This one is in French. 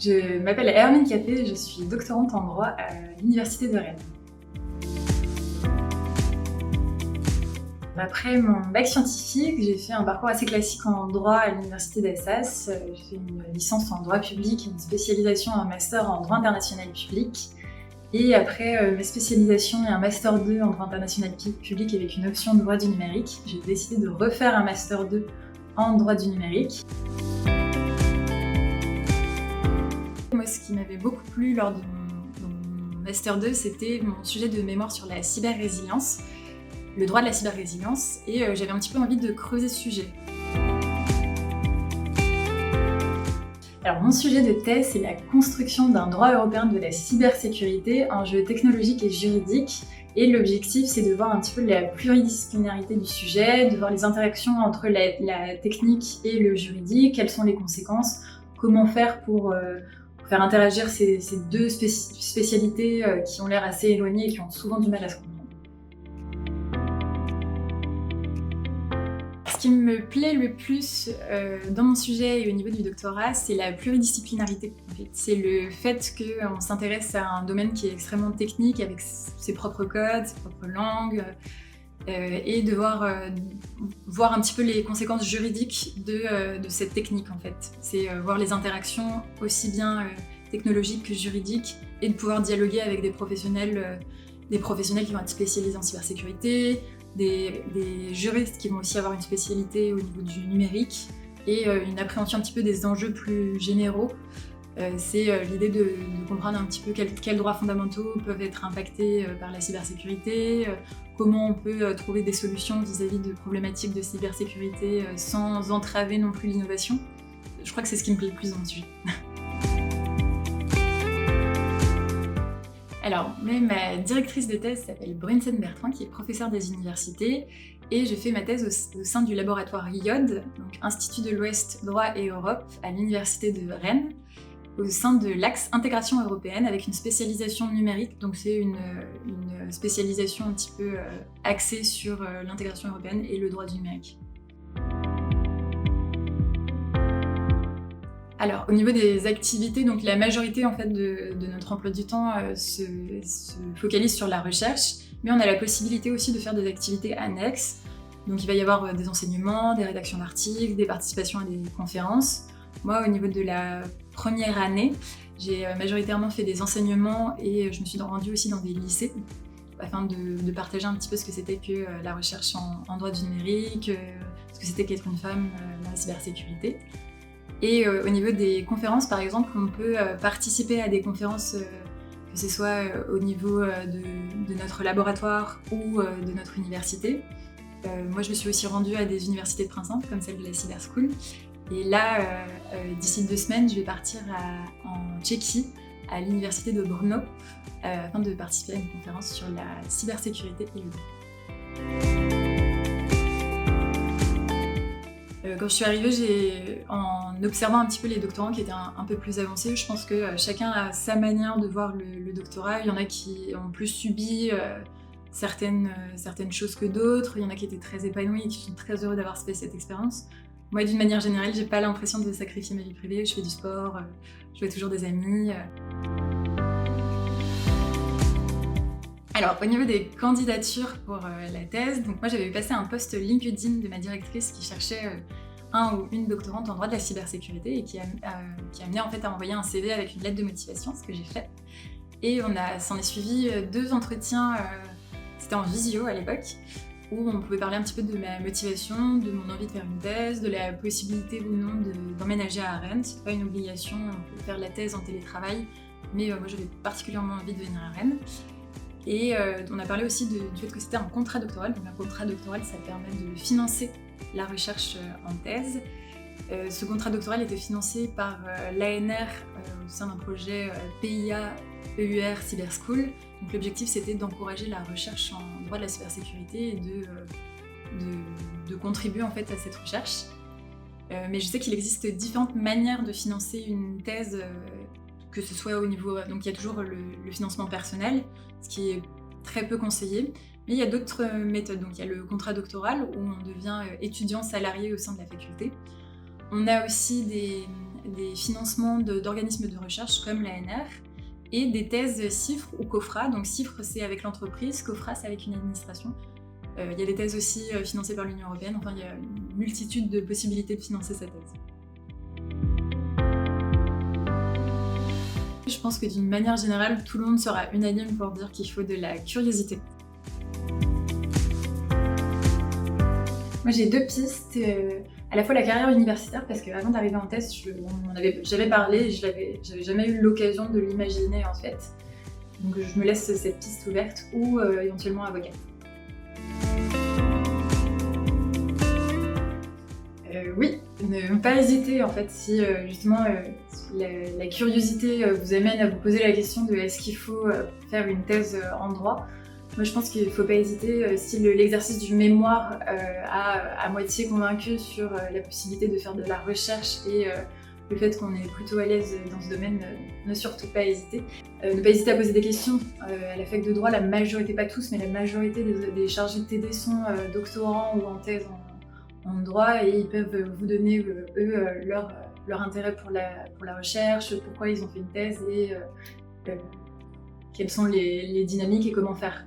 Je m'appelle Hermine Capet, je suis doctorante en droit à l'Université de Rennes. Après mon bac scientifique, j'ai fait un parcours assez classique en droit à l'Université d'Assas. J'ai fait une licence en droit public, une spécialisation et un master en droit international public. Et après ma spécialisation et un master 2 en droit international public avec une option de droit du numérique, j'ai décidé de refaire un master 2 en droit du numérique. Moi, ce qui m'avait beaucoup plu lors de mon master 2, c'était mon sujet de mémoire sur la cyber-résilience, le droit de la cyber-résilience, et j'avais un petit peu envie de creuser ce sujet. Alors, mon sujet de thèse, c'est la construction d'un droit européen de la cybersécurité, un jeu technologique et juridique. Et l'objectif, c'est de voir un petit peu la pluridisciplinarité du sujet, de voir les interactions entre la technique et le juridique, quelles sont les conséquences, comment faire pour faire interagir ces deux spécialités qui ont l'air assez éloignées et qui ont souvent du mal à se comprendre. Ce qui me plaît le plus dans mon sujet et au niveau du doctorat, c'est la pluridisciplinarité. En fait. C'est le fait qu'on s'intéresse à un domaine qui est extrêmement technique, avec ses propres codes, ses propres langues, et de voir un petit peu les conséquences juridiques de cette technique en fait. C'est voir les interactions aussi bien technologiques que juridiques et de pouvoir dialoguer avec des professionnels qui vont être spécialisés en cybersécurité, des juristes qui vont aussi avoir une spécialité au niveau du numérique et une appréhension un petit peu des enjeux plus généraux. C'est l'idée de comprendre un petit peu quels droits fondamentaux peuvent être impactés par la cybersécurité, comment on peut trouver des solutions vis-à-vis de problématiques de cybersécurité sans entraver non plus l'innovation. Je crois que c'est ce qui me plaît le plus dans le sujet. Alors, ma directrice de thèse s'appelle Brunsen Bertrand, qui est professeure des universités, et j'ai fait ma thèse au sein du laboratoire IOD, donc Institut de l'Ouest, Droit et Europe, à l'Université de Rennes, au sein de l'axe intégration européenne avec une spécialisation numérique, donc c'est une spécialisation un petit peu axée sur l'intégration européenne et le droit du numérique. Alors, au niveau des activités, donc la majorité en fait, de notre emploi du temps se focalise sur la recherche, mais on a la possibilité aussi de faire des activités annexes. Donc il va y avoir des enseignements, des rédactions d'articles, des participations à des conférences. Moi, au niveau de la première année, j'ai majoritairement fait des enseignements et je me suis rendue aussi dans des lycées afin de partager un petit peu ce que c'était que la recherche en droit du numérique, ce que c'était qu'être une femme dans la cybersécurité. Et au niveau des conférences, par exemple, on peut participer à des conférences, que ce soit au niveau de notre laboratoire ou de notre université. Moi, je me suis aussi rendue à des universités de printemps, comme celle de la Cyber School. Et là, d'ici 2 semaines, je vais partir en Tchéquie, à l'université de Brno, afin de participer à une conférence sur la cybersécurité et le droit. Quand je suis arrivée, en observant un petit peu les doctorants qui étaient un peu plus avancés, je pense que chacun a sa manière de voir le doctorat. Il y en a qui ont plus subi certaines choses que d'autres, il y en a qui étaient très épanouis et qui sont très heureux d'avoir fait cette expérience. Moi, d'une manière générale, j'ai pas l'impression de sacrifier ma vie privée, je fais du sport, je vois toujours des amis. Alors, au niveau des candidatures pour la thèse, donc moi j'avais passé un post LinkedIn de ma directrice qui cherchait un ou une doctorante en droit de la cybersécurité et qui a amené en fait à envoyer un CV avec une lettre de motivation, ce que j'ai fait. Et s'en est suivi 2 entretiens, c'était en visio à l'époque, où on pouvait parler un petit peu de ma motivation, de mon envie de faire une thèse, de la possibilité ou non d'emménager à Rennes. C'est pas une obligation, on peut faire la thèse en télétravail, mais moi j'avais particulièrement envie de venir à Rennes. Et on a parlé aussi du fait que c'était un contrat doctoral. Donc un contrat doctoral, ça permet de financer la recherche en thèse. Ce contrat doctoral était financé par l'ANR au sein d'un projet PIA-EUR Cyber School. Donc l'objectif, c'était d'encourager la recherche en droit de la cybersécurité et de contribuer en fait à cette recherche. Mais je sais qu'il existe différentes manières de financer une thèse, que ce soit au niveau... Donc il y a toujours le financement personnel, ce qui est très peu conseillé, mais il y a d'autres méthodes. Donc il y a le contrat doctoral où on devient étudiant salarié au sein de la faculté. On a aussi des financements d'organismes de recherche comme l'ANR et des thèses CIFRE ou COFRA. Donc CIFRE, c'est avec l'entreprise, COFRA, c'est avec une administration. Il y a des thèses aussi financées par l'Union européenne. Enfin, il y a une multitude de possibilités de financer sa thèse. Je pense que d'une manière générale, tout le monde sera unanime pour dire qu'il faut de la curiosité. Moi, j'ai 2 pistes, à la fois la carrière universitaire, parce qu'avant d'arriver en thèse, j'avais parlé et j'avais jamais eu l'occasion de l'imaginer en fait. Donc je me laisse cette piste ouverte, ou éventuellement avocate. Oui, ne pas hésiter en fait, si justement la curiosité vous amène à vous poser la question de est-ce qu'il faut faire une thèse en droit. Moi je pense qu'il ne faut pas hésiter, si l'exercice du mémoire a à moitié convaincu sur la possibilité de faire de la recherche et le fait qu'on est plutôt à l'aise dans ce domaine, ne surtout pas hésiter. Ne pas hésiter à poser des questions. À la fac de droit, la majorité, pas tous, mais la majorité des chargés de TD sont doctorants ou en thèse en droit, et ils peuvent vous donner leur intérêt pour la recherche, pourquoi ils ont fait une thèse et quelles sont les dynamiques et comment faire.